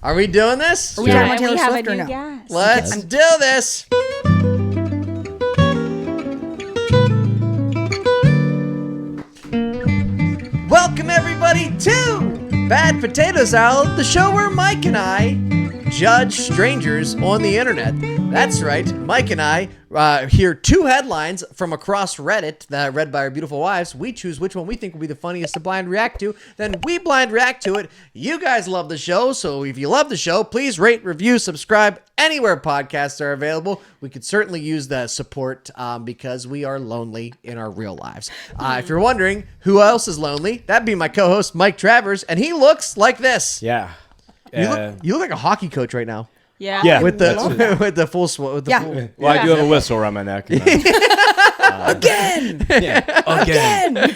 Are we doing this? Are we talking about and Taylor we have Swift a or new no? guest. Let's do this. Welcome everybody to Bad Potato Salad, the show where Mike and I judge strangers on the internet. That's right, Mike and I hear two headlines from across Reddit that are read by our beautiful wives. We choose which one we think will be the funniest to blind react to. Then we blind react to it. You guys love the show, so if you love the show, please rate, review, subscribe anywhere podcasts are available. We could certainly use the support because we are lonely in our real lives. If you're wondering who else is lonely, that'd be my co-host Mike Travers, and he looks like this. Yeah. You look like a hockey coach right now. Yeah. With the with the full full. Well, I do have a whistle around my neck. Again! Again!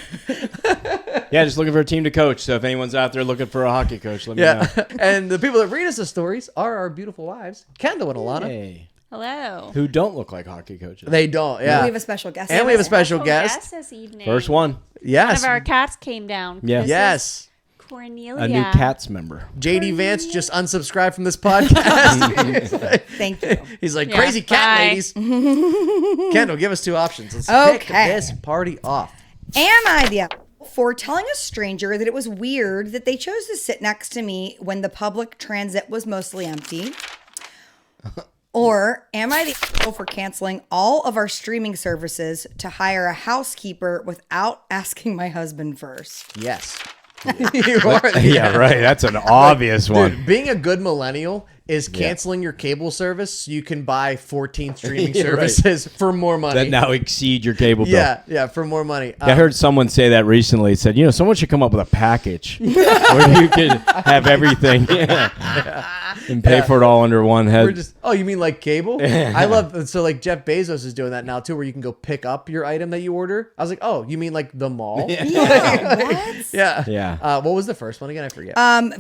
Yeah, just looking for a team to coach. So if anyone's out there looking for a hockey coach, let me know. And the people that read us the stories are our beautiful wives, Kendall and Alana. Hey. Hello. Who don't look like hockey coaches. They don't, We yeah. have a special guest. And we have a special guest. this evening. First one. One Yes. of our cats came down. Yeah. This Yes. is Cornelia. A new Cats member. JD Vance just unsubscribed from this podcast. Thank you. He's like, Yeah, crazy cat bye. ladies. Kendall, give us two options. Let's kick Okay. this party off. Am I the asshole for telling a stranger that it was weird that they chose to sit next to me when the public transit was mostly empty? Or am I the asshole for canceling all of our streaming services to hire a housekeeper without asking my husband first? Yes. You are the Yeah, right. That's an obvious one. Dude, being a good millennial is canceling your cable service so you can buy 14 streaming Yeah, right. services for more money. That now exceed your cable bill. Yeah, for more money. I heard someone say that recently. It said, someone should come up with a package where you can have everything and pay for it all under one head. We're just, oh, you mean like cable? I love, so like Jeff Bezos is doing that now too, where you can go pick up your item that you order. I was like, oh, you mean like the mall? Yeah, what? Yeah. Yeah. What was the first one again? I forget. Am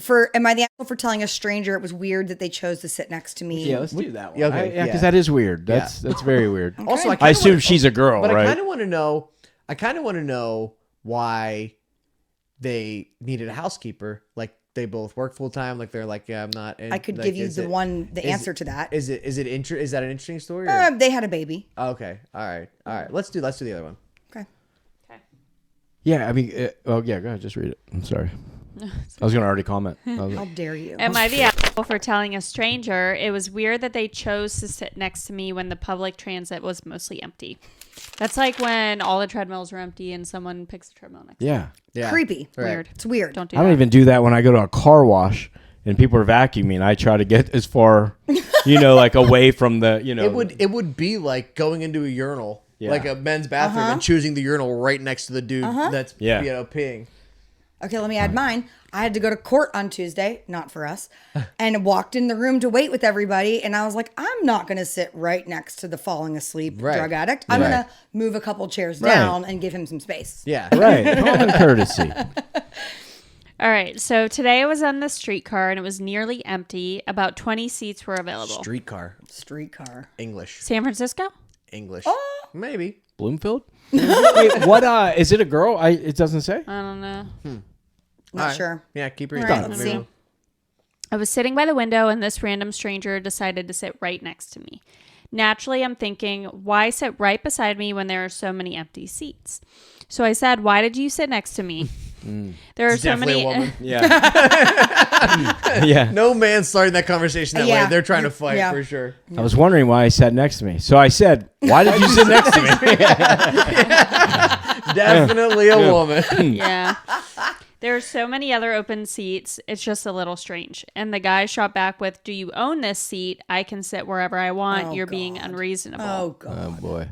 I the asshole for telling a stranger it was weird that they chose to sit next to me? Yeah, let's do that one. Yeah, okay, Yeah, because yeah. that is weird. That's very weird. Also, I assume she's a girl, but right? I kind of want to know why they needed a housekeeper. Like they both work full time. Like they're like, yeah, I'm not. I could give you the answer to that. Is that an interesting story? Or? They had a baby. Okay. All right. Let's do the other one. Okay. Yeah, I mean, go ahead, just read it. I'm sorry. I was going to already comment. How dare you? Am I the asshole for telling a stranger it was weird that they chose to sit next to me when the public transit was mostly empty? That's like when all the treadmills are empty and someone picks a treadmill next to Yeah. Yeah. Creepy. Right. Weird. It's weird. Don't do I don't that. even do that when I go to a car wash and people are vacuuming. I try to get as far, like away from the, It would be like going into a urinal, Yeah. like a men's bathroom, and choosing the urinal right next to the dude that's peeing. Okay, let me add mine. I had to go to court on Tuesday, not for us, and walked in the room to wait with everybody. And I was like, I'm not going to sit right next to the falling asleep drug addict. I'm going to move a couple chairs down and give him some space. Yeah. Right. Common courtesy. All right. So today I was on the streetcar and it was nearly empty. About 20 seats were available. Streetcar. English. San Francisco? English. Maybe. Bloomfield? Wait, what? Is it a girl? It doesn't say. I don't know. Not sure. Yeah, keep All reading. right, let's see. I was sitting by the window and this random stranger decided to sit right next to me. Naturally, I'm thinking, why sit right beside me when there are so many empty seats? So I said, why did you sit next to me? There are so many. A woman. Yeah. Yeah. No man starting that conversation that way. They're trying to fight for sure. I was wondering why he sat next to me. So I said, why did you sit next to me? Definitely a woman. Yeah. There are so many other open seats. It's just a little strange. And the guy shot back with, do you own this seat? I can sit wherever I want. You're being unreasonable. Oh, God. Oh, boy.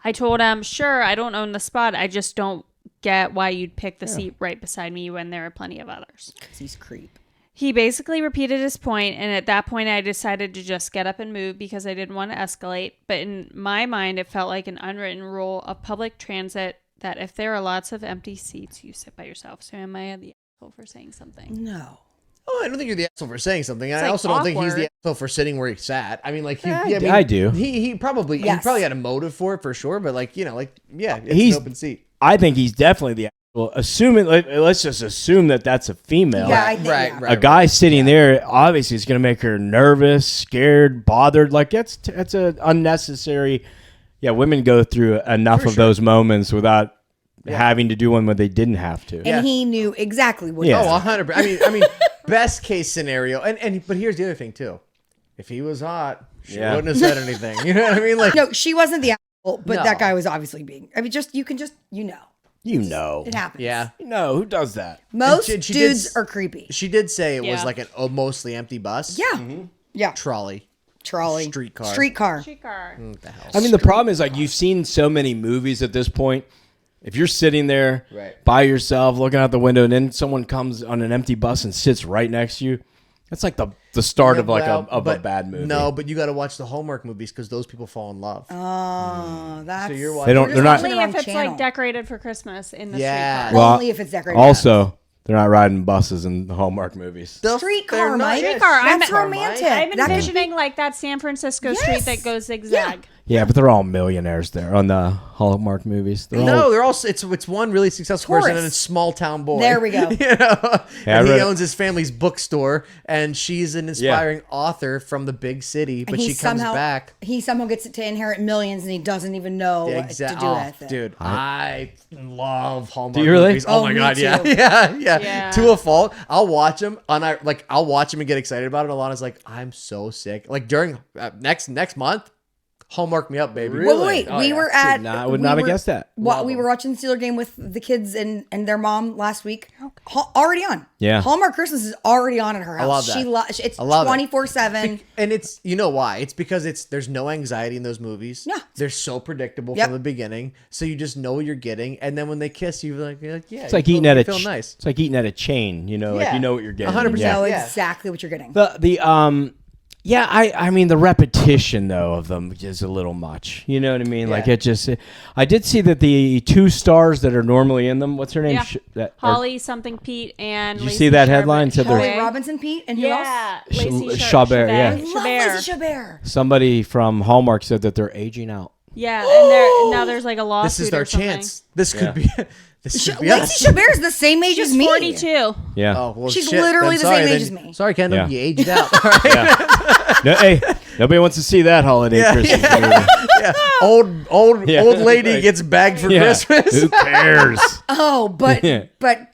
I told him, sure, I don't own the spot. I just don't get why you'd pick the seat right beside me when there are plenty of others. Because he's creep. He basically repeated his point, and at that point I decided to just get up and move because I didn't want to escalate. But in my mind, it felt like an unwritten rule of public transit that if there are lots of empty seats, you sit by yourself. So am I the asshole for saying something? No. Oh, I don't think you're the asshole for saying something. I like also don't think he's the awkward. asshole for sitting where he sat. I mean, like, I do. He probably Yes. had a motive for it for sure, but it's He's an open seat. I think he's definitely the asshole Well, let's just assume that that's a female. Yeah, I think Right, yeah. right. A guy sitting there obviously is going to make her nervous, scared, bothered. Like that's an unnecessary. Yeah, women go through enough of those moments without having to do one when they didn't have to. And he knew exactly what. Yeah. he Oh, was 100%. I mean, best case scenario. But here's the other thing too. If he was hot, she wouldn't have said anything. You know what I mean? Like, No, she wasn't the asshole, but No. that guy was obviously being. I mean, you can You know. it happens. yeah. No, who does that? Most she did dudes s- are creepy. She did say it was Yeah. like a mostly empty bus. Yeah, yeah. Trolley. Trolley, Streetcar. streetcar. What the hell? I mean, the problem is like you've seen so many movies at this point. If you're sitting there Right. by yourself looking out the window and then someone comes on an empty bus and sits right next to you, that's like the start of like a bad movie. No, but you got to watch the Hallmark movies because those people fall in love. Oh, that's. So you're They watching. don't. They're not. Only if it's like decorated for Christmas in the Yeah. streetcar. Well, only if it's decorated. Also, they're not riding buses in the Hallmark movies. Streetcar, They're not- Mike. yeah, Streetcar, I'm- That's romantic. I'm That could envisioning like that San Francisco street Yes. that goes zigzag. Yeah, but they're all millionaires there on the Hallmark movies. They're No, all, they're all. It's one really successful person and a Tourists. small town boy. There we go. You know, Yeah, I and he read it. owns his family's bookstore, and she's an inspiring author from the big city, but she comes back. He somehow gets to inherit millions, and he doesn't even know what to do with it. Dude, I love Hallmark Do you really? movies. Oh, Oh, my me god, yeah. too. yeah, Yeah. To a fault. I'll watch them, and I'll watch them and get excited about it. And Alana's like, I'm so sick. Like during next month, Hallmark me up, baby. Well, wait, Oh, we yeah. were at. I would not have guessed that. We were watching the Steeler game with the kids and their mom last week. Already on. Yeah. Hallmark Christmas is already on at her house. love that. It's I love it. 24/7. And it's, you know why? It's because there's no anxiety in those movies. Yeah. They're so predictable Yep. from the beginning. So you just know what you're getting. And then when they kiss, you're like yeah. It's like you eating feel, at you a. feel nice. It's like eating at a chain. You know, like Yeah. you know what you're getting. 100%. Yeah. Know Yeah. exactly what you're getting. Yeah, I mean the repetition though of them is a little much. You know what I mean? Like Yeah. it just. I did see that the two stars that are normally in them. What's her name? Yeah. Holly something Pete and Did you Lacey see that Chabert- headline? Said they're- Holly Chabert. Robinson, Pete, and who Yeah, else? Lacey Chabert, yeah. I love Lacey Chabert. Somebody from Hallmark said that they're aging out. Yeah, and now there's like a lawsuit. This is our or something. chance. This could be. This could be us. Lacey Chabert's the same age She's as me. 42. Yeah. Oh, well, She's shit. literally Then the same sorry, age as then- me. Sorry, Kendall. Yeah. You aged out. All right. No, hey, nobody wants to see that holiday Christmas movie. Yeah. Old lady Like- gets bagged for Yeah. Christmas. Who cares? Oh, but Yeah.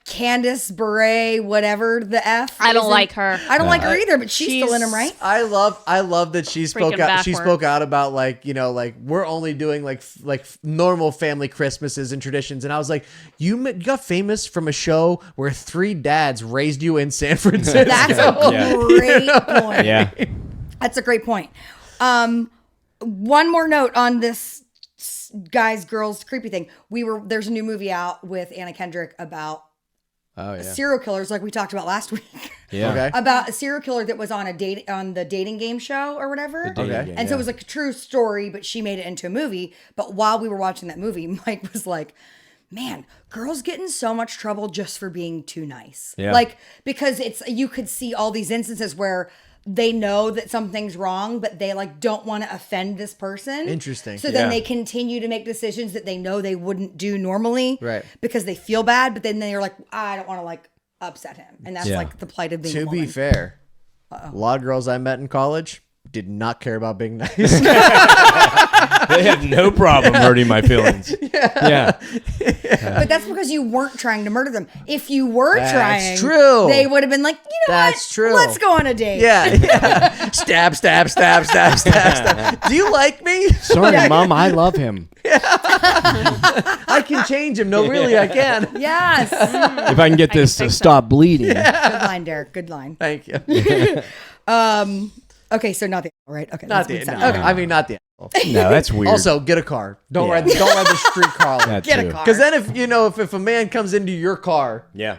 Candace Bure, whatever the F. I don't isn't- like her. I don't like her either, but she's still in him, right? I love that she spoke Freaking out. She backward. spoke out about like we're only doing like normal family Christmases and traditions. And I was like, you got famous from a show where 3 dads raised you in San Francisco. That's a Yeah. great point. Yeah. That's a great point. One more note on this guys, girls, creepy thing. There's a new movie out with Anna Kendrick about Oh yeah. serial killers, like we talked about last week. Yeah. Okay. About a serial killer that was on the dating game show or whatever. Dating Okay. game, And so yeah. it was like a true story, but she made it into a movie. But while we were watching that movie, Mike was like, man, girls get in so much trouble just for being too nice. Yeah. Like, because you could see all these instances where they know that something's wrong, but they like don't want to offend this person. Interesting. So then Yeah. they continue to make decisions that they know they wouldn't do normally. Right. Because they feel bad, but then they're like, I don't want to like upset him. And that's Yeah. like the plight of being a To woman. be fair, a lot of girls I met in college did not care about being nice. They had no problem hurting my feelings. Yeah. But that's because you weren't trying to murder them. If you were That's trying, true. they would have been like, you know That's what? true. Let's go on a date. yeah. Stab, stab, stab, stab, stab, stab. Do you like me? Sorry, Mom. I love him. I can change him. No, really, I can. Yes. If I can get this to stop bleeding. Good line, Derek. Good line. Thank you. Okay, so not the right. Okay, Not that's the. good No, sound. Okay. I mean, not the. No, that's weird. Also, get a car. Don't Yeah. ride the streetcar. all That Get a too. car. Because then, if a man comes into your car Yeah.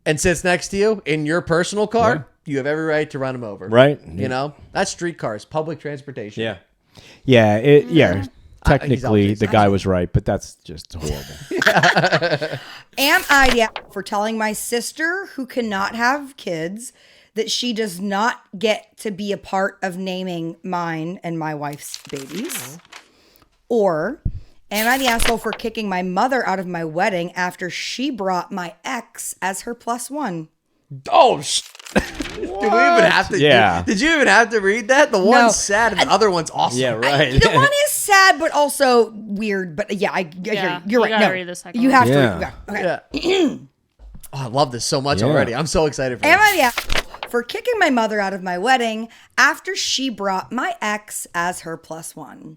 and sits next to you in your personal car, you have every right to run him over. Right. You know, that's streetcars, public transportation. Yeah. Yeah. he's Technically, obvious. the guy was right, but that's just horrible. Am I the asshole for telling my sister who cannot have kids that she does not get to be a part of naming mine and my wife's babies? Or Am I the asshole for kicking my mother out of my wedding after she brought my ex as her +1? Oh, do we even have to? Yeah. Did you even have to read that? The one's sad and the other one's awesome. Yeah, right. The one is sad, but also weird. But yeah, I hear Yeah, you. You're you right. gotta No, read the second you one. have to. Yeah. Okay. Yeah. Oh, I love this so much Yeah. already. I'm so excited for Am this. I the asshole for kicking my mother out of my wedding after she brought my ex as her +1?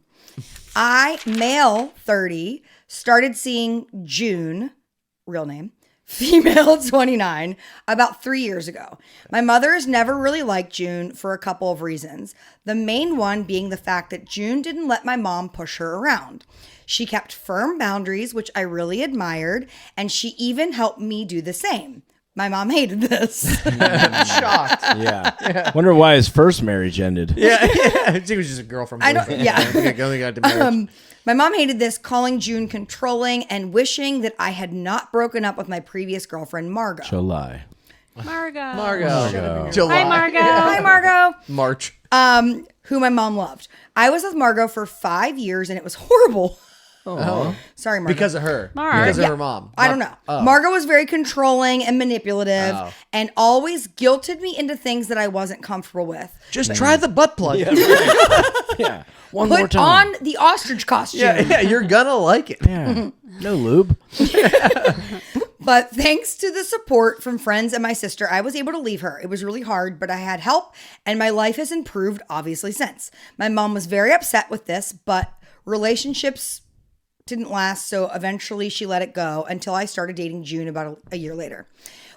I, male 30, started seeing June, real name, female 29, about 3 years ago. My mother has never really liked June for a couple of reasons. The main one being the fact that June didn't let my mom push her around. She kept firm boundaries, which I really admired, and she even helped me do the same. My mom hated this. I'm shocked. Yeah. Wonder why his first marriage ended. Yeah. She was just a girl from I don't- boyfriend. yeah. Only got to marriage. My mom hated this, calling June controlling and wishing that I had not broken up with my previous girlfriend, Margot. July. Margot. Margot. July. Hi, Margot. Hi, Margot. March. Who my mom loved. I was with Margot for 5 years and it was horrible. Oh. Sorry, Margot. Because of her. Mark. Because of Yeah. her mom. I don't know. Oh. Margot was very controlling and manipulative Oh. and always guilted me into things that I wasn't comfortable with. Just try the butt plug. Yeah. One more Put time. on the ostrich costume. Yeah, you're gonna like it. Yeah. No lube. But thanks to the support from friends and my sister, I was able to leave her. It was really hard, but I had help and my life has improved obviously since. My mom was very upset with this, but relationships didn't last, so eventually she let it go until I started dating June about a year later.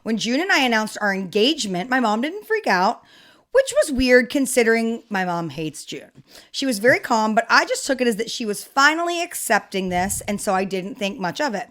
When June and I announced our engagement, my mom didn't freak out, which was weird considering my mom hates June. She was very calm, but I just took it as that she was finally accepting this, and so I didn't think much of it.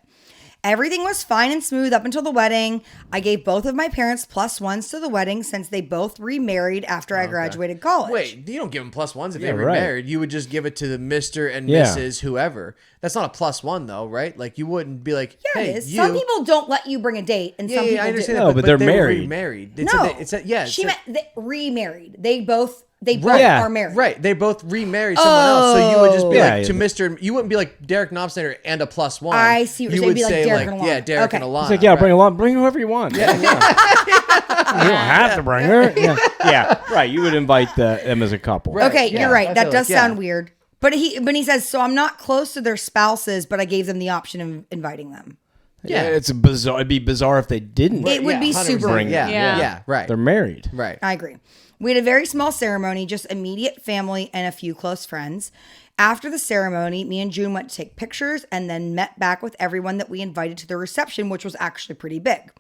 Everything was fine and smooth up until the wedding. I gave both of my parents +1s to the wedding since they both remarried after I graduated college. Wait, you don't give them +1s if Yeah, they right. remarried. You would just give it to the Mr. and Yeah. Mrs. whoever. That's not a +1 though, right? Like you wouldn't be like, Yeah, hey, it is. you. Some people don't let you bring a date, and Yeah, some yeah, people I understand do. that, No, but they're they were married. remarried. No, She meant they remarried. They both Yeah. are married. Right, they both remarried someone else, so you would just be Yeah, like to yeah. Mr. You wouldn't be like Derek Knopfner and a +1. I see what you're saying. You would Be like say Derek like, and Alana. yeah, Derek Okay. and Alana. It's like, yeah, right. bring along, bring whoever you want. Yeah. You don't have to bring her. Yeah. Yeah, right. You would invite them as a couple. Right. Okay, Yeah, you're right. I That feel does like, yeah. sound weird. But he says, so I'm not close to their spouses, but I gave them the option of inviting them. Yeah, it's bizarre. It'd be bizarre if they didn't. It would be 100%. super Bring weird. it. Yeah, Yeah. right. They're married. Right. I agree. We had a very small ceremony, just immediate family and a few close friends. After the ceremony, me and June went to take pictures and then met back with everyone that we invited to the reception, which was actually pretty big.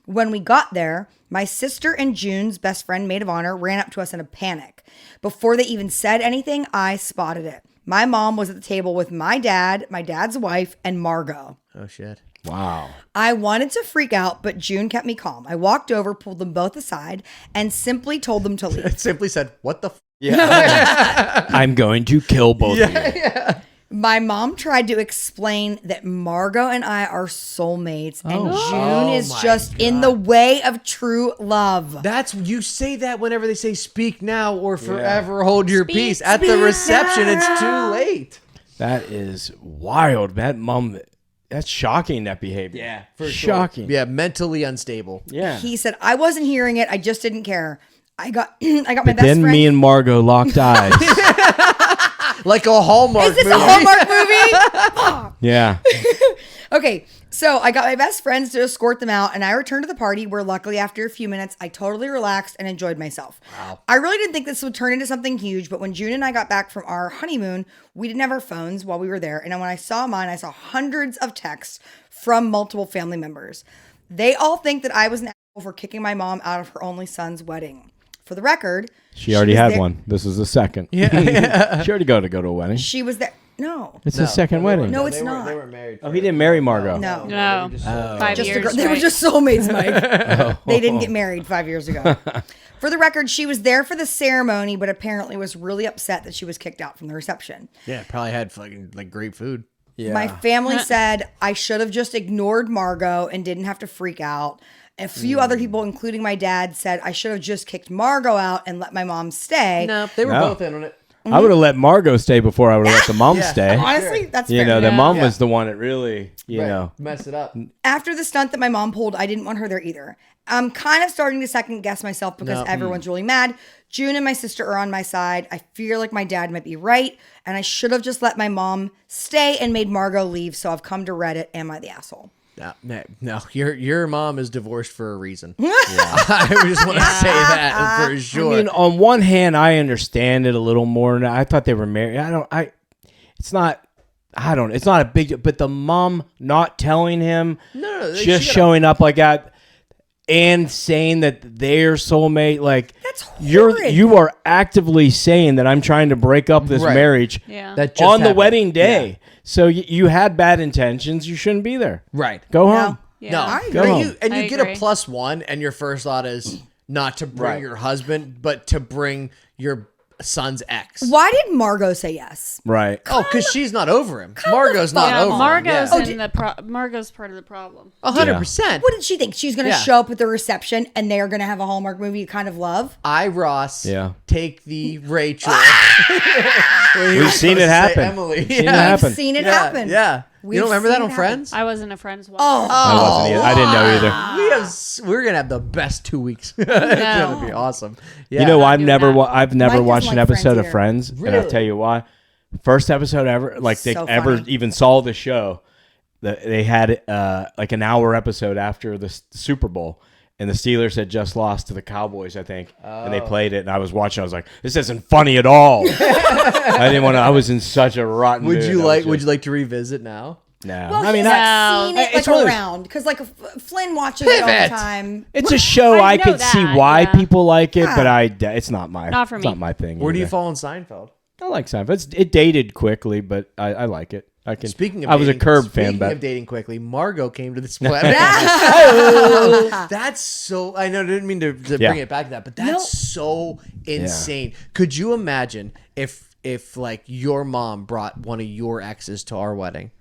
When we got there, my sister and June's best friend, maid of honor, ran up to us in a panic. Before they even said anything, I spotted it. My mom was at the table with my dad, my dad's wife, and Margot. Oh shit. Wow. I wanted to freak out, but June kept me calm. I walked over, pulled them both aside, and simply told them to leave. It simply said, "What the?" I'm going to kill both of you. My mom tried to explain that Margot and I are soulmates, and June Oh is my just in the way of true love. That's you say that whenever they say "speak now" or "forever hold your peace." At the speak reception, it's too now. late. That is wild. That mom, that's shocking, that behavior. for Shocking. Sure. Yeah, mentally unstable. Yeah. He said, I wasn't hearing it. I just didn't care. I got my But best then friend. me and Margot locked eyes. Like a Hallmark Is this movie. a Hallmark movie? Yeah. Okay, so I got my best friends to escort them out, and I returned to the party where luckily after a few minutes, I totally relaxed and enjoyed myself. Wow. I really didn't think this would turn into something huge, but when June and I got back from our honeymoon, we didn't have our phones while we were there, and when I saw mine, I saw hundreds of texts from multiple family members. They all think that I was an asshole for kicking my mom out of her only son's wedding. For the record, She already was had there- one. This is the second. Yeah. She already go to a wedding. She was there. No. It's his second wedding. No, it's not. They were married. Oh, he didn't marry Margot. No. No. 5 Just a years. girl. They were right? just soulmates, Mike. They didn't get married 5 years ago. For the record, she was there for the ceremony, but apparently was really upset that she was kicked out from the reception. Yeah, probably had fucking like great food. Yeah. My family said I should have just ignored Margot and didn't have to freak out. A few other people, including my dad, said I should have just kicked Margot out and let my mom stay. No, they were No. both in on it. I would have let Margot stay before I would have let the mom stay. Honestly, that's You fair. know, the Yeah. mom was the one that really, you know. mess it up. After the stunt that my mom pulled, I didn't want her there either. I'm kind of starting to second guess myself because everyone's really mad. June and my sister are on my side. I feel like my dad might be right, and I should have just let my mom stay and made Margot leave. So I've come to Reddit. Am I the asshole? No, your mom is divorced for a reason. I just want to say that for sure. I mean, on one hand, I understand it a little more. I thought they were married. It's not a big deal. But the mom not telling him, just showing up like that and saying that they're soulmate, like That's horrid. you are actively saying that I'm trying to break up this marriage Yeah. that just on the happened. wedding day. So you had bad intentions. You shouldn't be there. Right. Go No. home. Yeah. No, I and agree. you I get agree. a +1, and your first thought is not to bring your husband, but to bring your son's ex. Why did Margot say yes? Right. Oh, because she's not over him. Margot's not Yeah, over Margot's him. Margot's part of the problem. 100%. What did she think? She's going to show up at the reception and they're going to have a Hallmark movie you kind of love? Ross, Yeah. take the Rachel. We've seen it happen. Emily. We've seen it happen. I've seen it happen. Yeah. We've You don't remember that seen on it Friends? I wasn't a Friends watcher. Oh, I wasn't either. I didn't know either. We're gonna have the best 2 weeks. It's gonna be awesome. Yeah. You know, I've doing never that. I've never Mike watched doesn't an like episode Friends of either. Friends, and I'll Really? tell you why. First episode ever, like they So ever funny. even saw the show. They had like an hour episode after the Super Bowl, and the Steelers had just lost to the Cowboys, I think, and they played it. And I was watching. I was like, "This isn't funny at all." I didn't want to. I was in such a rotten. Would mood. you I like? was Would just- you like to revisit now? No, well, I mean, he's No. seen it It's like one of those- around because like Flynn watches it all the Pivot. time. it's a show. I I know could see that, why yeah. people like it, but Yeah. it's not my. Not for it's me. not my thing. Where do you either. fall in Seinfeld? I like Seinfeld. It dated quickly, but I like it. I can. Speaking of, I was a dating, Curb fan, Speaking but of dating quickly, Margot came to this planet. That's so. I know. I didn't mean to bring it back to that, but that's so insane. Could you imagine if like your mom brought one of your exes to our wedding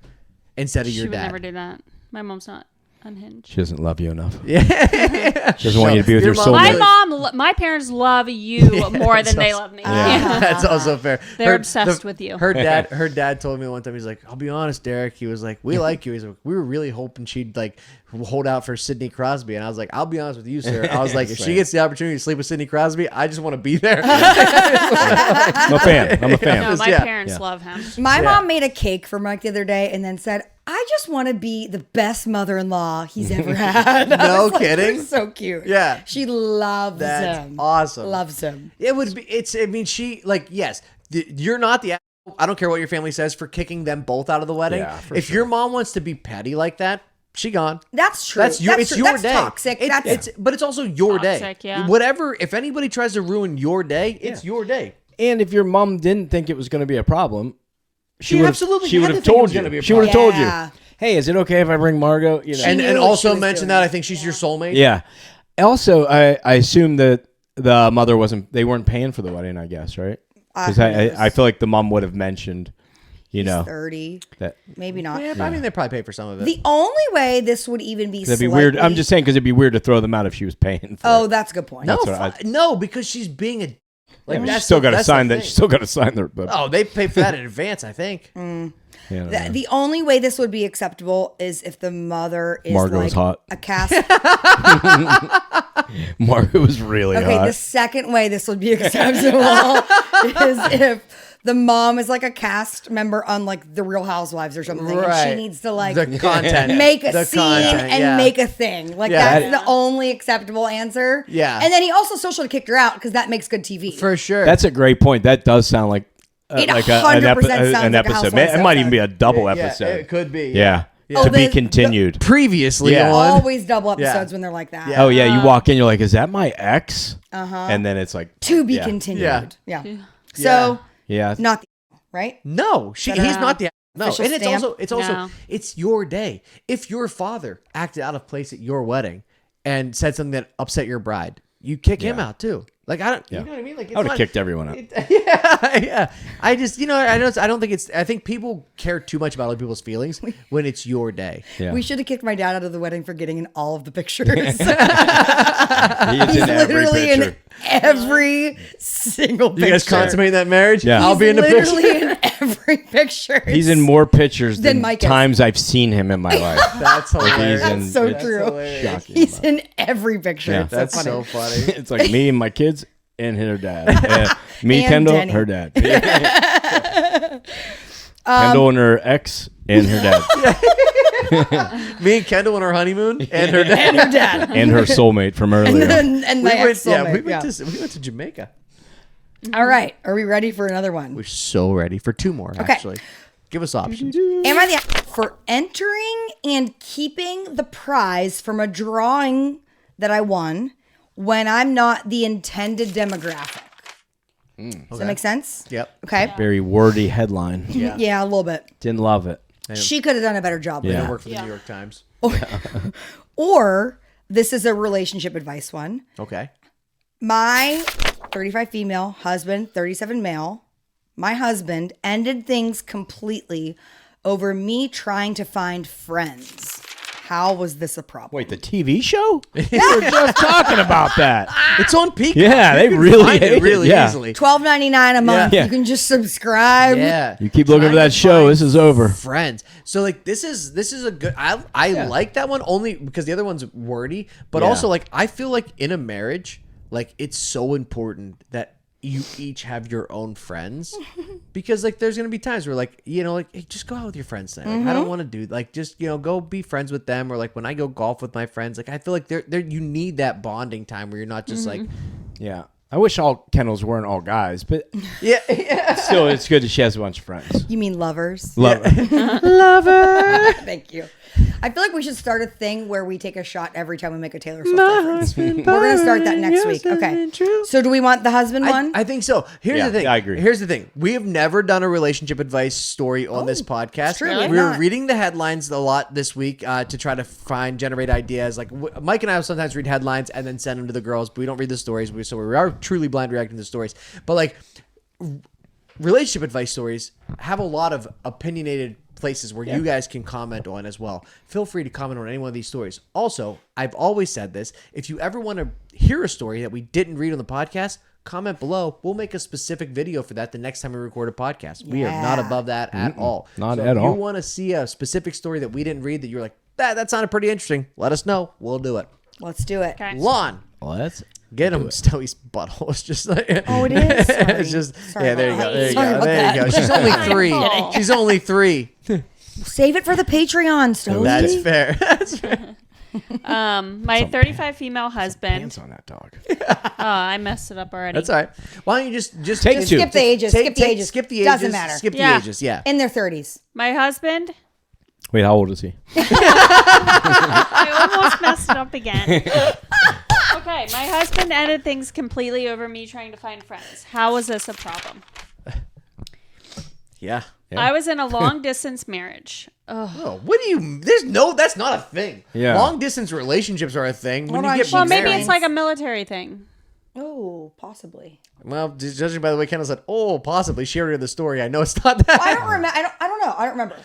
instead of She your would dad? never do that. My mom's not unhinged. she doesn't love you enough. She doesn't want you to be with Your your mom soulmate. My parents love you more than they love me. That's also fair. They're obsessed with you. Her dad told me one time, he's like, I'll be honest, Derek. He was like, we like you. He's like, we were really hoping she'd like hold out for Sidney Crosby. And I was like, I'll be honest with you, sir. I was like, if she gets the opportunity to sleep with Sidney Crosby, I just want to be there. I'm a fan. I'm a fan. No, my Yeah. parents love him. My mom made a cake for Mike the other day and then said, I just want to be the best mother-in-law he's ever had. I No was like, kidding? "You're so cute. Yeah. She loves That's him. awesome. Loves him. It would be. I mean, she like. Yes, you're not the. I don't care what your family says for kicking them both out of the wedding. Yeah, for if your mom wants to be petty like that, she gone. That's true. That's your. It's true. your That's day. toxic. But it's also your Toxic, day. yeah. Whatever. If anybody tries to ruin your day, it's your day. And if your mom didn't think it was going to be a problem, She would've- absolutely she had would to have think it told was you. gonna be a She would have told Yeah. you. Hey, is it okay if I bring Margot? You know. And knew what she also was mention doing. that I think she's your soulmate. Yeah. Also, I assume that the mother they weren't paying for the wedding, I guess, right? Because Who knows? I feel like the mom would have mentioned, you know, 30. that Maybe not. Yeah, but I mean, they probably pay for some of it. The only way this would even be that'd be slightly... weird. I'm just saying because it'd be weird to throw them out if she was paying for Oh, it. that's a good point. no, that's what I- no, because she's being a. Like Yeah, but that's she's still got to that's the sign that. thing. She's still got to sign the. Oh, they pay for that in advance, I think. Yeah, The only way this would be acceptable is if the mother is Margot like was hot. a cast. Margot was really Okay, hot. the second way this would be acceptable is if the mom is like a cast member on like The Real Housewives or something, and Right. she needs to like The content. make a The scene content, and yeah. make a thing. Like Yeah. that's the only acceptable answer. Yeah. And then he also socially kicked her out because that makes good TV. For sure. That's a great point. That does sound like It like 100% an sounds like a episode. Housewives It might even episode. be a double Yeah, episode. it could be. Yeah. Oh, To be the- continued. Previously Yeah. on. Always double episodes when they're like that. Yeah. Oh yeah, you walk in, you're like, is that my ex? And then it's like To be yeah. continued. Yeah. Yeah. So Yeah. not the right? No, he's not the. No, Official and stamp? it's also No. it's your day. If your father acted out of place at your wedding and said something that upset your bride, you kick him out too. Like I don't, Yeah. you know what I mean? Like it's I would have not- kicked everyone out. yeah. I just, I don't think I think people care too much about other people's feelings when it's your day. Yeah. We should have kicked my dad out of the wedding for getting in all of the pictures. He is He's in every literally picture. in every single picture. You guys consummate that marriage? Yeah. I'll be in the picture. literally in every picture. He's in more pictures Than than Mike is. times I've seen him in my life. That's hilarious. He's in- That's so it's true. hilarious. Shocking. He's in every picture. Yeah. It's That's so funny. so funny. It's like me and my kids and her dad. Me, And Kendall, Denny. her dad. Kendall and her ex and her dad. Me and Kendall on our honeymoon and her dad. And her dad. And her soulmate from earlier. and my ex-soulmate. We went to Jamaica. All right. Are we ready for another one? We're so ready for 2 more, actually. Give us options. Am I the for entering and keeping the prize from a drawing that I won when I'm not the intended demographic? Does that make sense? Yep. Okay. Very wordy headline. Yeah, a little bit. Didn't love it. She could have done a better job with Yeah. I that. work for the New York Times. Or this is a relationship advice one. Okay. My 35 female husband, 37 male. My husband ended things completely over me trying to find friends. How was this a problem? Wait, the TV show? We were just talking about that. It's on Peacock. Yeah, You they can really find hate it it. really Yeah. easily. $12.99 a month. Yeah. You can just subscribe. Yeah. You keep looking for Trying that to show. find This is over. Friends. So like this is a good. I like that one only because the other one's wordy, but Yeah. also like I feel like in a marriage, like it's so important that you each have your own friends because like there's gonna be times where like like hey, just go out with your friends tonight. Like, I don't want to do like just go be friends with them, or like when I go golf with my friends, like I feel like there you need that bonding time where you're not just like Yeah. I wish all kennels weren't all guys, but yeah. still, it's good that she has a bunch of friends. You mean lovers? Love it. Lover. Thank you. I feel like we should start a thing where we take a shot every time we make a Taylor Swift reference. We're going to start that next week. Okay. So do we want the husband one? I think so. Here's Yeah, the thing. I agree. Here's the thing. We have never done a relationship advice story on this podcast. true, We we've were not. reading the headlines a lot this week to try to generate ideas. Like Mike and I will sometimes read headlines and then send them to the girls, but we don't read the stories. So we are truly blind reacting to the stories. But like relationship advice stories have a lot of opinionated places where you guys can comment on as well. Feel free to comment on any one of these stories. Also, I've always said this, if you ever want to hear a story that we didn't read on the podcast, comment below. We'll make a specific video for that the next time we record a podcast. We are not Yeah. above that at all. Not So at if all. you want to see a specific story that we didn't read that you're like, that sounded pretty interesting, let us know. We'll do it. Let's do it. Okay. Lon, Let's get him. Stowie's butthole. It's just like Oh, it is? Sorry. it's just Sorry yeah. There you about go. that. There you Sorry go. about There you that. go. She's only My 3. fault. She's only 3. Save it for the Patreon, Stokey. That's fair. That's fair. My 35 female husband. hands on that dog. I messed it up already. That's all right. Why don't you just Take just two. Skip the ages. Skip the ages. Skip the ages. Doesn't matter. Skip the Yeah. ages. Yeah. In their 30s. My husband. Wait, how old is he? I almost messed it up again. Okay, my husband ended things completely over me trying to find friends. How was this a problem? Yeah. I was in a long distance marriage. Oh, what do you? That's not a thing. Yeah. Long distance relationships are a thing. When Hold you on, get she's Well, married, maybe it's like a military thing. Oh, possibly. Well, judging by the way Kendall said, "Oh, possibly," she already heard the story. I know it's not that. I don't remember. I don't know. I don't remember.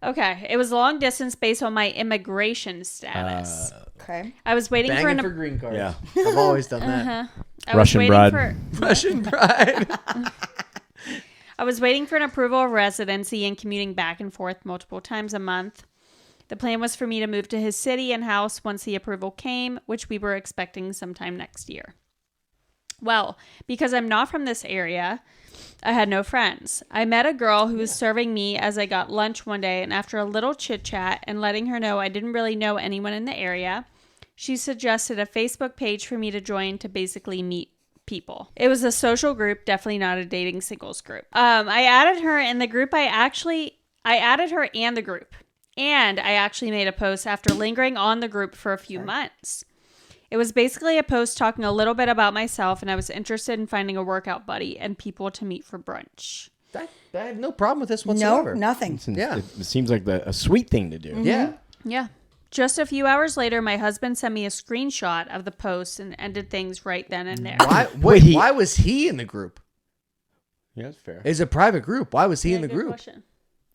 Okay, it was long distance based on my immigration status. Okay. I was waiting for Banging an for green cards. Yeah. I've always done that. I was Russian waiting bride. for- Russian bride. I was waiting for an approval of residency and commuting back and forth multiple times a month. The plan was for me to move to his city and house once the approval came, which we were expecting sometime next year. Well, because I'm not from this area, I had no friends. I met a girl who was serving me as I got lunch one day, and after a little chit-chat and letting her know I didn't really know anyone in the area, she suggested a Facebook page for me to join to basically meet people. It was a social group, definitely not a dating singles group. I added her in the group. I added her and the group, and I actually made a post after lingering on the group for a few months. It was basically a post talking a little bit about myself, and I was interested in finding a workout buddy and people to meet for brunch. I have no problem with this No, whatsoever. nothing. Since Yeah. It seems like a sweet thing to do. Yeah. Yeah. Just a few hours later, my husband sent me a screenshot of the post and ended things right then and there. Why was he in the group? Yeah, that's fair. It's a private group. Why was he in the Good group? question.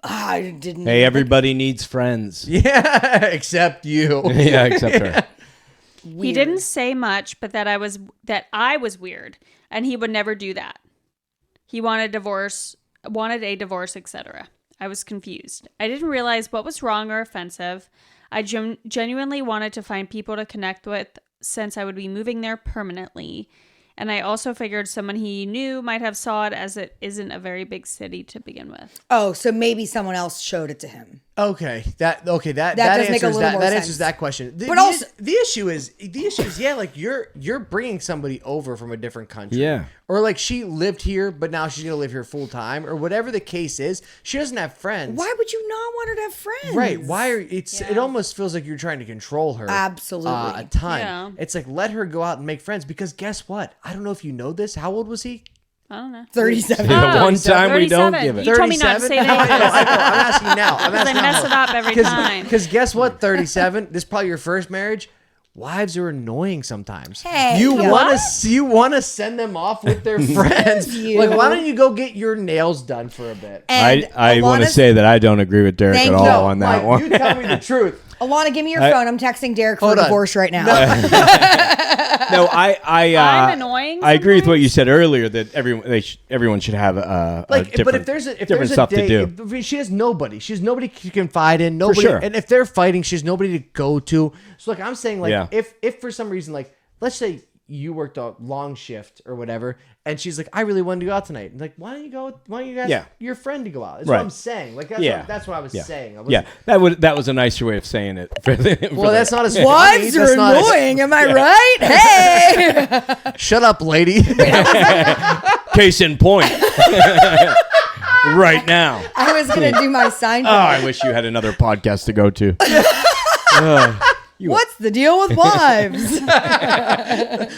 I didn't. Hey, everybody needs friends. Yeah, except you. Yeah, except her. He didn't say much, but that I was weird, and he would never do that. He wanted a divorce, etc. I was confused. I didn't realize what was wrong or offensive. I genuinely wanted to find people to connect with since I would be moving there permanently. And I also figured someone he knew might have saw it, as it isn't a very big city to begin with. Oh, so maybe someone else showed it to him. Okay, that does make a answers little that. more That sense. answers that question. But also- the issue is yeah, like you're bringing somebody over from a different country. Yeah. Or like she lived here, but now she's gonna live here full time, or whatever the case is. She doesn't have friends. Why would you not want her to have friends? Right? Why are it almost feels like you're trying to control her. Absolutely. A ton. Yeah. It's like let her go out and make friends because guess what? I don't know if you know this. How old was he? I don't know. 37. The one time we don't 37. give it. You told me not to say I know, that. I'm asking now. Because I mess it up every time. Because guess what? 37. This is probably your first marriage. Wives are annoying sometimes. Hey, you what? want to send them off with their friends. you. Like, why don't you go get your nails done for a bit? And I want to Alana's- say that I don't agree with Derek Thank at all you. on that Mike, one. you tell me the truth. Alana, give me your phone. I'm texting Derek for Hold a on. divorce right now. No, I'm annoying. I agree with what sometimes. you said earlier that everyone should have a different, but if there's different a stuff day, to do. if she has nobody. She has nobody to confide in. Nobody, sure. and if they're fighting, she has nobody to go to. So like I'm saying, like Yeah. if for some reason, like let's say you worked a long shift or whatever, and she's like, I really wanted to go out tonight. And like, why don't you ask your friend to go out? That's Right. what I'm saying. Like that's what I was saying. I Yeah, that was a nicer way of saying it. Well, that's not as funny. Wives are That's not as- annoying. Am I right? Hey. Shut up, lady. Case in point. Right now. I was going to do my sign. Oh, I wish you had another podcast to go to. What's the deal with wives?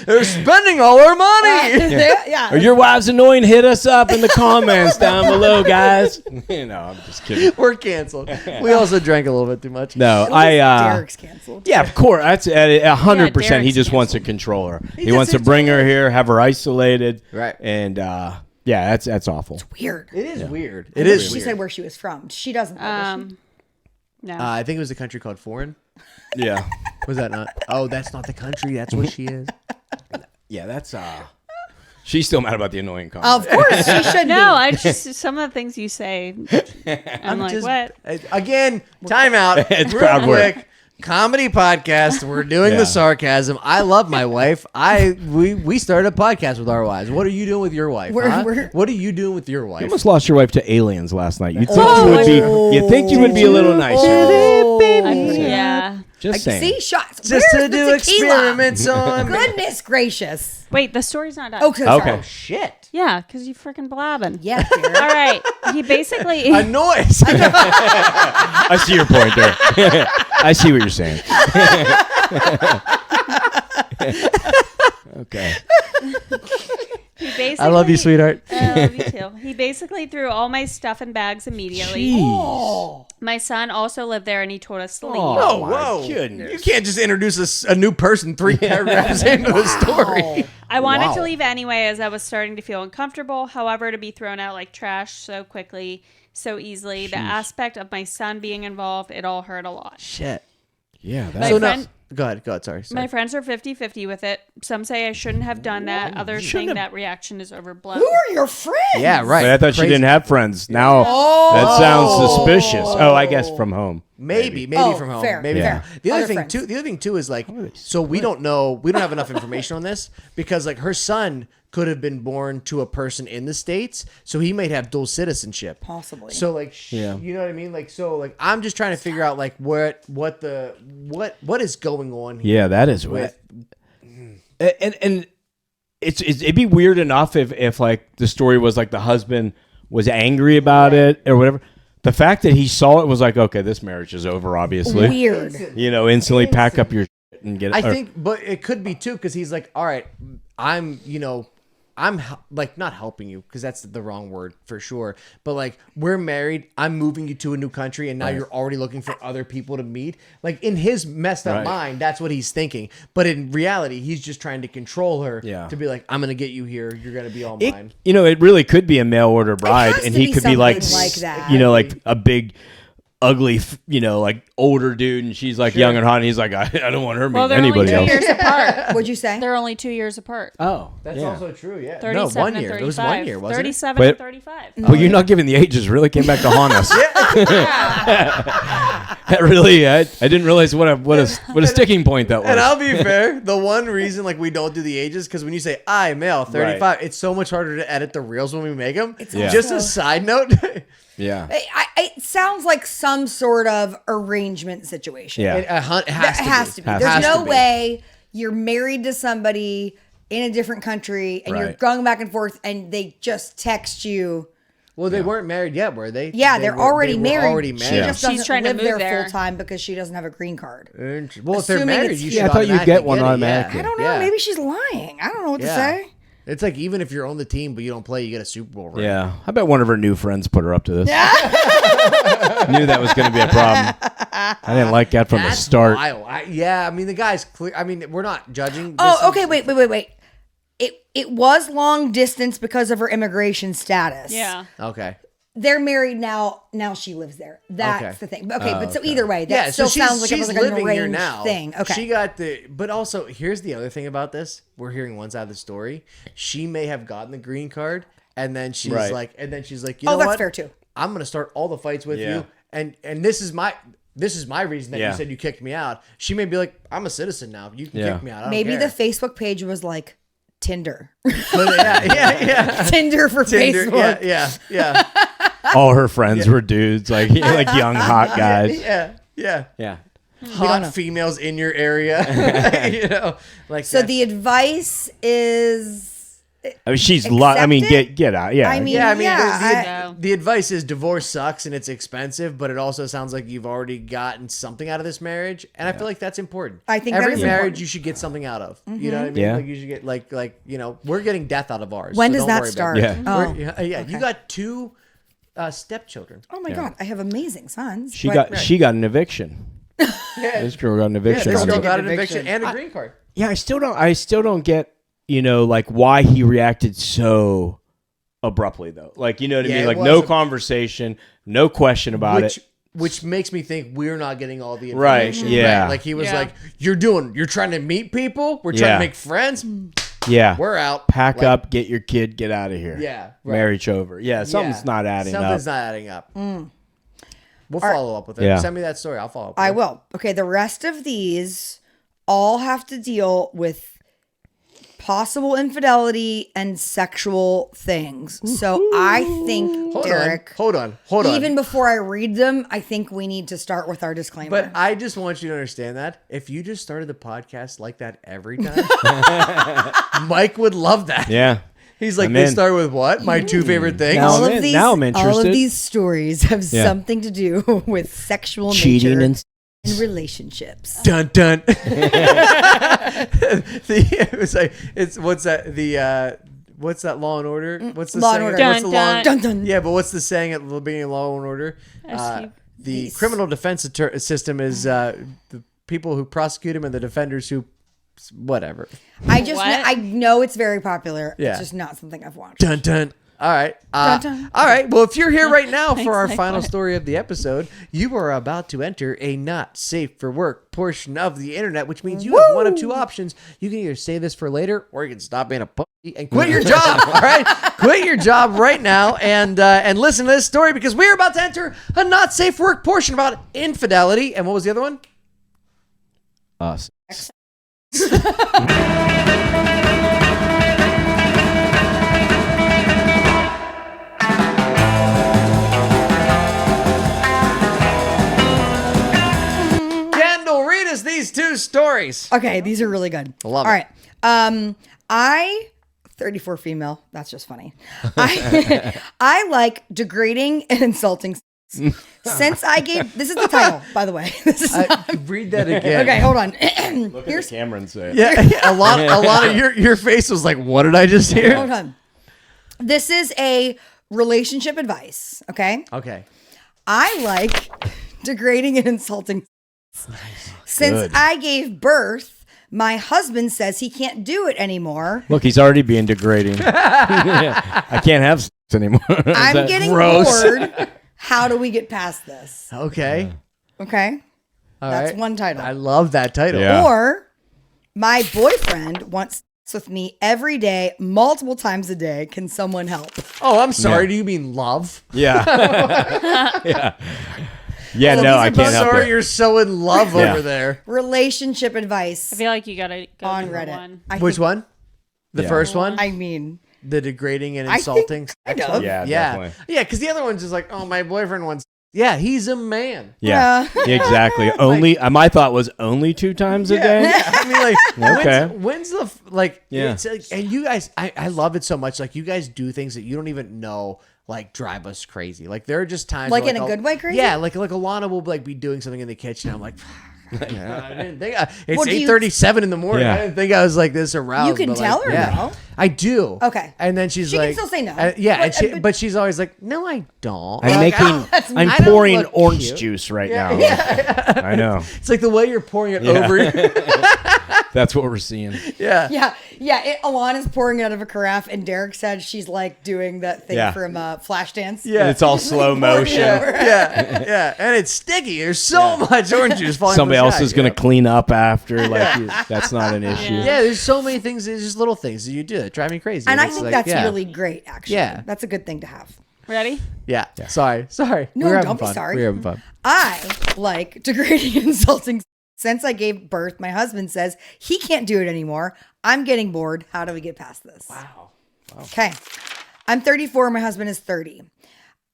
They're spending all our money. Yeah. Are your wives annoying? Hit us up in the comments down below, guys. No, I'm just kidding. We're canceled. We also drank a little bit too much. No, Derek's canceled. Yeah, of course. That's 100%. He Derek's just wants to canceled. control her. He just wants to is bring her here, have her isolated. Right. And yeah, that's awful. Weird. It is weird. It is. She weird. said where she was from. She doesn't know. does she? No. I think it was a country called Foreign. Yeah. Was that not? Oh, that's not the country. That's what she is. Yeah, that's she's still mad about the annoying comment. Of course, she should no, be. I just some of the things you say. I'm like, what? Again, time out. It's Real crowd work. quick. Comedy podcast. We're doing Yeah. the sarcasm. I love my wife. We started a podcast with our wives. What are you doing with your wife? We're- What are you doing with your wife? You almost lost your wife to aliens last night. You think Oh. you would be a little nicer. Yeah. Just saying. See, shots. Just Where's to the do tequila? experiments on. Goodness gracious. Wait, the story's not done. Okay. Okay. Oh shit! Yeah, because you freaking blabbing. Yeah, Derek. All right. He basically. A noise. I see your point there. I see what you're saying. Okay. He basically, I love you, sweetheart. I love you too. He basically threw all my stuff in bags immediately. Oh. My son also lived there, and he told us to leave. Oh, my whoa! goodness. You can't just introduce a new person 3 paragraphs into the story. I wanted Wow. to leave anyway, as I was starting to feel uncomfortable. However, to be thrown out like trash so quickly, so easily, the aspect of my son being involved, it all hurt a lot. Shit. Yeah. My That's So friend- now, go ahead. Sorry. My friends are 50-50 with it. Some say I shouldn't have done that. Others shouldn't think have- that reaction is overblown. Who are your friends? Yeah, right. But I thought she Crazy. didn't have friends. Now that sounds suspicious. Oh, I guess from home. Maybe Oh, from home. fair, Maybe fair. from home. The other Other thing friends. too. The other thing too is like, so we don't know. We don't have enough information on this because like her son could have been born to a person in the States, so he might have dual citizenship. Possibly. So like, Yeah. you know what I mean? Like, so like, I'm just trying to figure out like what is going on here. Yeah, that is with and it'd be weird enough if like the story was like the husband was angry about it or whatever. The fact that he saw it was like, okay, this marriage is over, obviously. Weird. You know, instantly pack up your shit and get. I think, but it could be too because he's like, all right, I'm, like not helping you because that's the wrong word for sure. But like we're married, I'm moving you to a new country, and now you're already looking for other people to meet. Like in his messed up mind, that's what he's thinking. But in reality, he's just trying to control her to be like, I'm gonna get you here. You're gonna be all mine. You know, it really could be a mail order bride, and he could be like that. You know, like a big, ugly, you know, like older dude, and she's like young and hot, and he's like, I don't want her meeting anybody else. They're only 2 years apart. What'd you say? They're only 2 years apart. Oh, That's also true. Yeah. 37 No, 1 and year. 35. It was 1 year, wasn't 37 it? and 35. Well, you're not giving the ages. Really came back to haunt us. That really, I didn't realize what a sticking point that was. And I'll be fair, the one reason like we don't do the ages because when you say I male 35, it's so much harder to edit the reels when we make them. Just a side note. Yeah. It sounds like some sort of arrangement situation. Yeah. It has to be. There's no way you're married to somebody in a different country and you're going back and forth and they just text you. Well, they weren't married yet, were they? Yeah, they're already married. She just She's doesn't trying to live move there there full time because she doesn't have a green card. Well, if they're Assuming married, it's you here. should I thought you get one automatically. I don't know. Maybe she's lying. I don't know what to say. It's like even if you're on the team but you don't play, you get a Super Bowl ring. Yeah. I bet one of her new friends put her up to this. Knew that was going to be a problem. I didn't like that from the start. Wild. I mean, the guy's clear. I mean, we're not judging. Oh, okay. Wait. It was long distance because of her immigration status. Yeah. Okay. They're married now. Now she lives there. That's the thing. Okay, but so either way, that Yeah, so still sounds like it was like an living here arranged now. thing. Okay. She got but also here's the other thing about this. We're hearing one side of the story. She may have gotten the green card, and then she's like, you know what? That's fair too. I'm gonna start all the fights with you, and this is my reason that you said you kicked me out. She may be like, I'm a citizen now. You can kick me out. I don't Maybe care. the Facebook page was like Tinder. yeah. Tinder for Facebook. Yeah. All her friends were dudes, like young hot guys. Yeah. Hot females in your area. You know, like so the advice is. I mean, she's get out. Yeah. I mean, the advice is divorce sucks and it's expensive, but it also sounds like you've already gotten something out of this marriage, and I feel like that's important. I think every that is marriage important. you should get something out of. You know what I mean? Yeah. Like you should get like you know, we're getting death out of ours. When so does don't that worry start? about it. Yeah. Okay. You got 2 stepchildren. Oh my God, I have amazing sons. She got an eviction. This girl got an eviction. This on girl her. got an eviction and a green card. Yeah, I still don't get, you know, like why he reacted so abruptly though. Like, you know what I mean? Like no conversation, no question about it. Which makes me think we're not getting all the information. Right, yeah. Right? Like he was like, you're trying to meet people? We're trying to make friends? Yeah. We're out. Pack up, get your kid, get out of here. Yeah. Right. Marriage over. Yeah, something's not adding up. Something's not adding up. We'll follow up with it. Yeah. Send me that story. I'll follow up with I it. will. Okay, the rest of these all have to deal with possible infidelity and sexual things. So I think, Derek, Hold on. even before I read them, I think we need to start with our disclaimer. But I just want you to understand that if you just started the podcast like that every time, Mike would love that. Yeah. He's like, I'm they in. start with what? My 2 favorite things? Now all I'm of in. these, Now I'm all interested. of these stories have something to do with sexual Cheating nature and relationships. Dun dun. It's like what's that? What's that Law and Order? What's the Law saying? and Order. What's the Dun, Dun dun. Yeah, but what's the saying at the beginning of Law and Order? The criminal defense system is the people who prosecute him and the defenders who whatever. I know it's very popular. Yeah. It's just not something I've watched. Dun dun. All right. Dun, dun. All right. Well, if you're here right now for our final story of the episode, you are about to enter a not safe for work portion of the internet, which means you have one of 2 options. You can either save this for later, or you can stop being a pussy and quit your job. All right, quit your job right now and listen to this story because we're about to enter a not safe for work portion about infidelity. And what was the other one? Us. Kendall, read us these 2 stories. Okay, these are really good. I love All it. right. I 34 female. That's just funny. I like degrading and insulting Since I gave, this is the title, by the way. This is Read that again. okay. Hold on. Look at the camera and say it. Yeah, a lot of your face was like, what did I just hear? Hold on. This is a relationship advice. Okay. Okay. I like degrading and insulting. Since I gave birth, my husband says he can't do it anymore. Look, he's already being degrading. I can't have sex anymore. I'm getting gross? bored. How do we get past this? Okay. Okay. All That's right. one title. I love that title. Yeah. Or my boyfriend wants sex with me every day, multiple times a day. Can someone help? Oh, I'm sorry. Yeah. Do you mean love? Yeah. Yeah. Yeah, Well, no, these I are can't both help Sorry, it. you're so in love Yeah. over there. Relationship advice I feel like you gotta go on number Reddit. one. I Which think- one? The Yeah. first one? I mean, The degrading and I insulting? think kind sex of. one? Yeah, Yeah. definitely. Yeah, because the other one's just like, oh, my boyfriend wants. Yeah, he's a man. Yeah, exactly. Only my thought was only 2 times a day. Yeah. I mean, like, Okay. when's the, like, Yeah. it's like, and you guys, I love it so much. Like, you guys do things that you don't even know, like, drive us crazy. Like, there are just times Like where, in a good way crazy? Yeah, like Alana will, like, be doing something in the kitchen. I'm like, I didn't think it's Well, do you- 8:37 in the morning. Yeah. I didn't think I was like this aroused. You can but, tell like, her, yeah. though. I do. Okay. And then she's She can like, still say no. yeah, But- but she's always like, no, I don't. I'm Like, making. that's I'm I don't pouring look orange cute. juice right now. I know. it's like the way you're pouring it over. That's what we're seeing. Yeah. yeah. Alana's pouring it out of a carafe, and Derek said she's like doing that thing Yeah. from Flashdance. Yeah. It's all slow motion. Yeah, and it's sticky. There's so much orange juice falling. Somebody from the else sky, is gonna you know? clean up after. Like that's not an issue. Yeah, there's so many things. There's just little things that you do that drive me crazy. And I It's think like, that's yeah. really great, actually. Yeah. That's a good thing to have. Ready? Yeah. Sorry. No, We're having don't be fun. sorry. We're having fun. I like degrading and insulting. Since I gave birth, my husband says he can't do it anymore. I'm getting bored. How do we get past this? Wow. Okay. I'm 34. My husband is 30.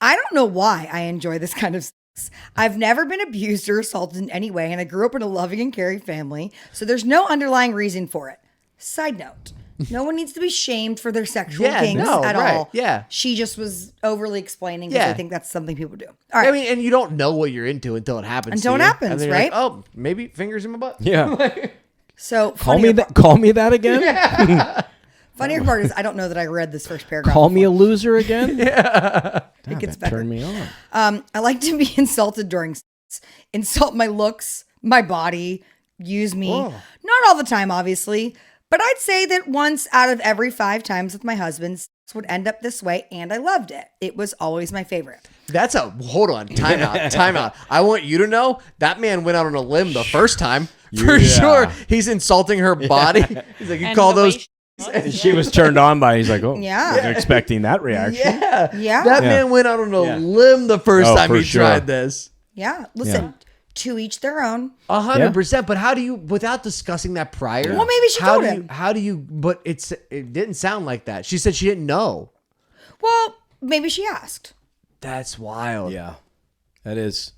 I don't know why I enjoy this kind of sex. I've never been abused or assaulted in any way, and I grew up in a loving and caring family, so there's no underlying reason for it. Side note. No one needs to be shamed for their sexual Yeah, kinks no, at right, all. yeah. She just was overly explaining because I Yeah. think that's something people do. All right. I mean, and you don't know what you're into until it happens. Until to it you. happens, And then you're right? Like, oh, maybe fingers in my butt. Yeah. So Call me that. Call me that again. funnier part is I don't know that I read this first paragraph. Call me a loser again. It gets better. Turn me on. I like to be insulted during sex. Insult my looks, my body, use me. Whoa. Not all the time, obviously, but I'd say that once out of every 5 times with my husband, sex would end up this way, and I loved it. It was always my favorite. That's a hold on. Time out. I want you to know that man went out on a limb the first time for Yeah. sure. He's insulting her body. He's like, you And call the way those. She was turned on by. He's like, oh, Yeah. wasn't expecting that reaction. Yeah. Yeah. That Yeah. man went out on a Yeah. limb the first Oh, time for he sure. tried this. Yeah. Listen, to each their own. 100%. But how do you, without discussing that prior? Well, maybe she how told do him. you, How do you? But it didn't sound like that. She said she didn't know. Well, maybe she asked. That's wild. Yeah, that is.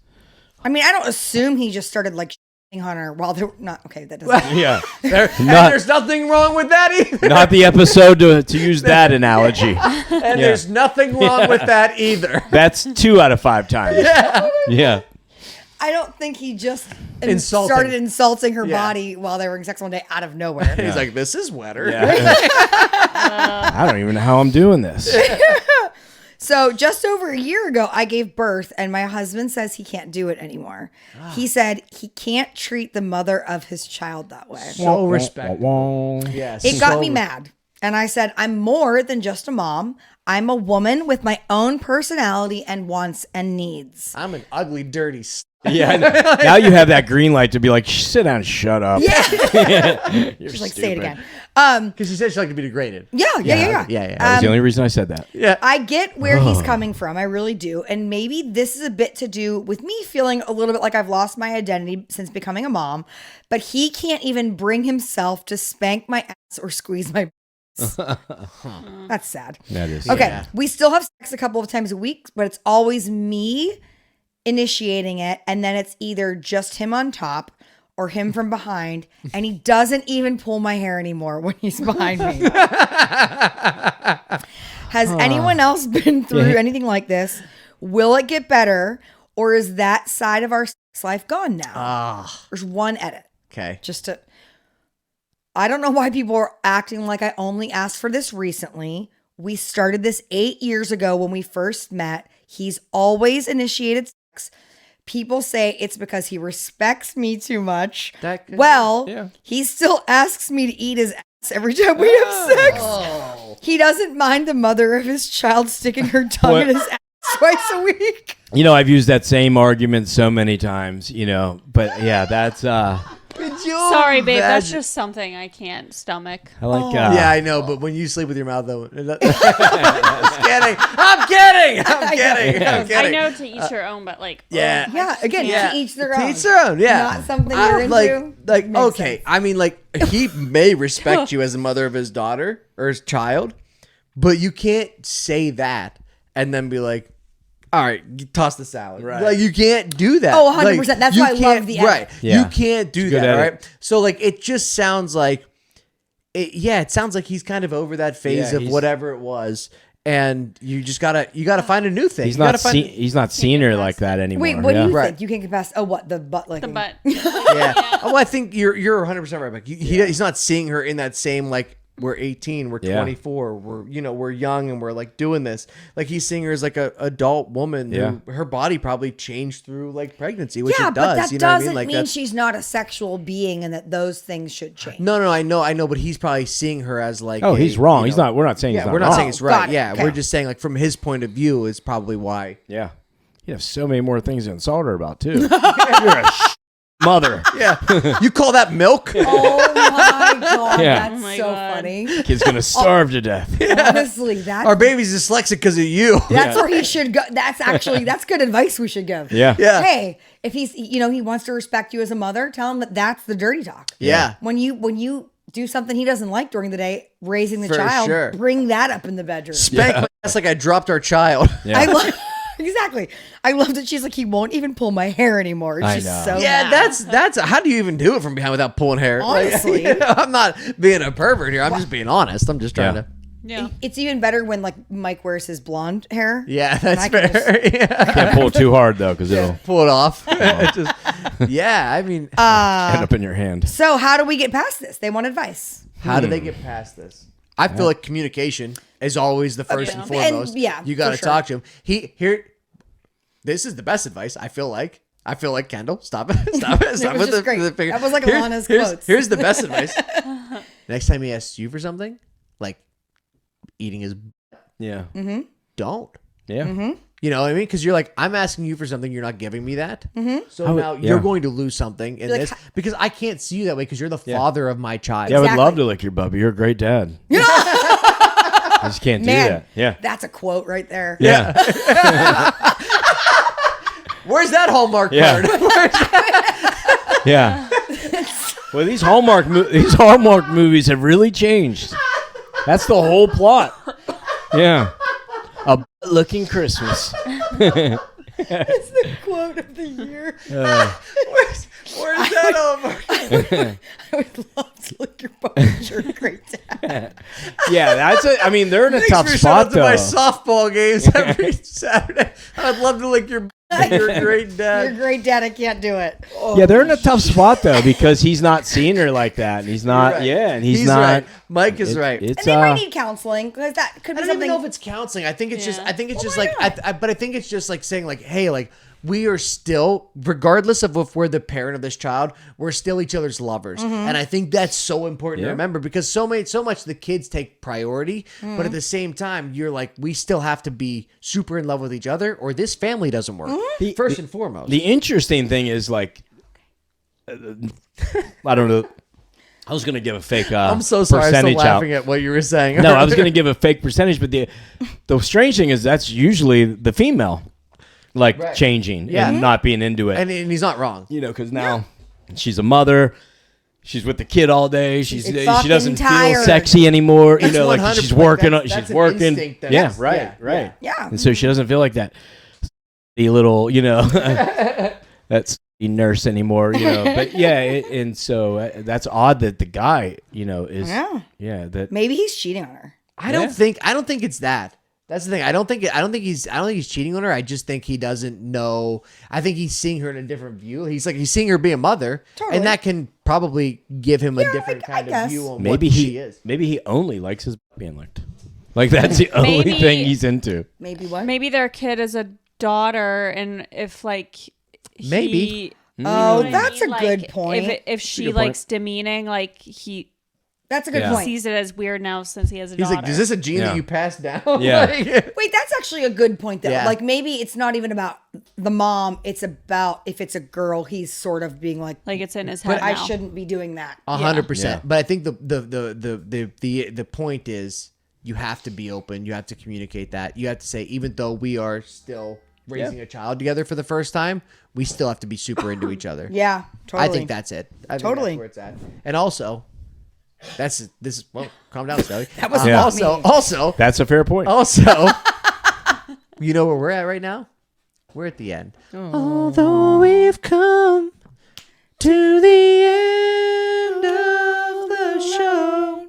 I mean, I don't assume he just started like shitting on her while they were not. Okay, that doesn't. Yeah, And Not- there's nothing wrong with that either. not the episode to use that analogy. And there's nothing wrong with that either. That's 2 out of 5 times. Yeah. I don't think he just Insulting. started insulting her Yeah. body while they were having sex one day out of nowhere. He's like, this is wetter. I don't even know how I'm doing this. So just over a year ago, I gave birth, and my husband says he can't do it anymore. He said he can't treat the mother of his child that way. So respectful. Yeah. Yes. It got me mad. And I said, I'm more than just a mom. I'm a woman with my own personality and wants and needs. I'm an ugly, dirty. Yeah. I know. Now you have that green light to be like, sit down and shut up. Yeah. You're She's like, say it stupid. again. Because she said she liked to be degraded. Yeah. Yeah. That was the only reason I said that. Yeah. I get where he's coming from. I really do. And maybe this is a bit to do with me feeling a little bit like I've lost my identity since becoming a mom, but he can't even bring himself to spank my ass or squeeze my ass. That's sad. That is. Okay. Yeah. We still have sex a couple of times a week, but it's always me initiating it. And then it's either just him on top or him from behind. And he doesn't even pull my hair anymore when he's behind me. Has anyone else been through anything like this? Will it get better, or is that side of our sex life gone now? There's one edit. Okay. I don't know why people are acting like I only asked for this recently. We started this 8 years ago when we first met. He's always initiated sex. People say it's because he respects me too much. He still asks me to eat his ass every time we have sex. He doesn't mind the mother of his child sticking her tongue in his ass twice a week. I've used that same argument so many times, but yeah, that's Sorry, babe. That's just something I can't stomach. I like yeah, I know, but when you sleep with your mouth though, I'm kidding. I know to each your own, but like, To each their own. To each their own, yeah. Not something you're into. Like okay, I mean, like he may respect you as a mother of his daughter or his child, but you can't say that and then be like, all right, toss the salad. Right. Like you can't do that. Oh, 100%. That's why I love the edit. Right. Yeah. You can't do that, edit. right? So like it just sounds like it sounds like he's kind of over that phase of whatever it was. And you just gotta find a new thing. He's not seen her like that anymore. Wait, what do you Right. think? You can't get past the butt licking. the butt. Yeah. Oh, I think you're 100% right, Mike. He's not seeing her in that same like we're 18, we're 24, we're young and we're like doing this. Like he's seeing her as like a adult woman who her body probably changed through like pregnancy, which it does. But that you know doesn't what I mean? mean she's not a sexual being and that those things should change. No, I know, but he's probably seeing her as like he's wrong. He's not. We're not saying. Yeah, he's not we're not wrong. saying it's right. Got it. Yeah, Okay. we're just saying like from his point of view is probably why. Yeah, you have so many more things to insult her about too. You're a mother. Yeah, you call that milk? Oh my god, Yeah. that's Oh my so God. funny. Kid's gonna starve to death. Honestly, Our baby's dyslexic because of you. that's where he should go. That's good advice we should give. Yeah. Yeah. Hey, if he's he wants to respect you as a mother, tell him that that's the dirty talk. Yeah. When you do something he doesn't like during the day, raising the For child, sure. bring that up in the bedroom. Spank my ass like I dropped our child. Yeah. I love exactly. I love that she's like he won't even pull my hair anymore. I She's know. so Yeah, mad. that's how do you even do it from behind without pulling hair? Like, Honestly. I'm not being a pervert here. I'm just being honest. I'm just trying to. Yeah. It's even better when like Mike wears his blonde hair. Yeah, that's I can fair. Yeah. Can't pull it too hard though, because it'll Pull it off. Yeah, I mean, end up in your hand. So how do we get past this? They want advice. how do they get past this? I feel like communication is always the first and And, foremost. yeah, you got to for sure. talk to him. This is the best advice. I feel like Kendall. Stop it. Stop it. Stop was with just great. the finger. That was like Alana's quotes. Here's the best advice. Next time he asks you for something, like eating his, Yeah. don't. Yeah. You know what I mean? Because you're like, I'm asking you for something, you're not giving me that. So would- now yeah. you're going to lose something in Like, this because I can't see you that way because you're the father of my child. Yeah, I would Exactly. love to lick your bubby. You're a great dad. I just can't do Man, that. Yeah. that's a quote right there. Yeah. Where's that Hallmark Yeah. card? Yeah. Well, these Hallmark movies have really changed. That's the whole plot. Yeah. A looking Christmas. It's the quote of the year. Where's that Hallmark? I would love to lick your butt. You're a great dad. Yeah, I mean, they're in a Thanks tough for showing spot up to my though. softball games every Saturday. I'd love to lick your. You're a great You're a dad. great dad. I can't do it. Yeah, they're in a tough spot though because he's not seeing her like that, and he's not. Right. Yeah, and he's not. not. Right. Mike is right. And It's they might need counseling because that could I be don't even something. know if it's counseling. I think it's just. Yeah. I think it's just why like. But I think it's just like saying like, hey, like we are still, regardless of if we're the parent of this child, we're still each other's lovers, and I think that's so important to Yeah. remember because so much the kids take priority, but at the same time, you're like, we still have to be super in love with each other, or this family doesn't work. First and foremost. The interesting thing is like, I don't know. I was gonna give a fake. I'm so sorry. I'm percentage still laughing at what you were saying. No, I was gonna give a fake percentage, but the strange thing is that's usually the female, like Right. changing Yeah. and not being into it. and he's not wrong. You know, because now she's a mother. She's with the kid all day. She fucking doesn't feel tired. sexy anymore. You That's know, like 100%. she's working. That's She's an working. instinct that- Yeah, Yes. right, Yeah. right. Yeah. And so she doesn't feel like that. The little, you know, that's nurse anymore. You know, but yeah, and so that's odd that the guy, you know, is Yeah. yeah that Maybe he's cheating on her. I don't think it's that. That's the thing. I don't think he's cheating on her. I just think he doesn't know. I think he's seeing her in a different view. He's seeing her be a mother, Totally. and that can probably give him a Yeah, different I kind of guess. view on Maybe what he she is. Maybe he only likes his being licked. Like that's the only Maybe- thing he's into. Maybe what? Maybe their kid is a daughter, and if like Maybe. he, Oh, you know what I that's mean? a good Like, point. If she good point. likes demeaning, like he That's a good Yeah. point. sees it as weird now since he has a He's daughter. like, is this a gene Yeah. that you passed down? Yeah. Wait, that's actually a good point though. Yeah. Like maybe it's not even about the mom. It's about if it's a girl, he's sort of being like, Like it's in his head I now. shouldn't be doing that. 100%. Yeah. But I think the point is you have to be open. You have to communicate that. You have to say, even though we are still raising a child together for the first time, we still have to be super into each other. Yeah, totally. I think that's it. I think Totally. that's where it's at. And also, well, calm down, Sally. That was Yeah. not me. Also, That's a fair point. also, you know where we're at right now? We're at the end. Although we've come to the end of the show.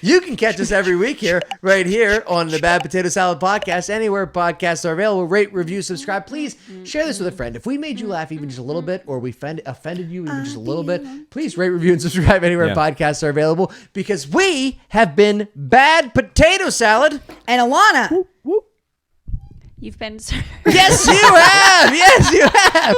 You can catch us every week right here on the Bad Potato Salad Podcast, anywhere podcasts are available. Rate, review, subscribe. Please share this with a friend. If we made you laugh even just a little bit, or we offended you even just a little bit, please rate, review, and subscribe anywhere Yeah. podcasts are available, because we have been Bad Potato Salad. And Alana. You've been Yes, you have. Yes, you have.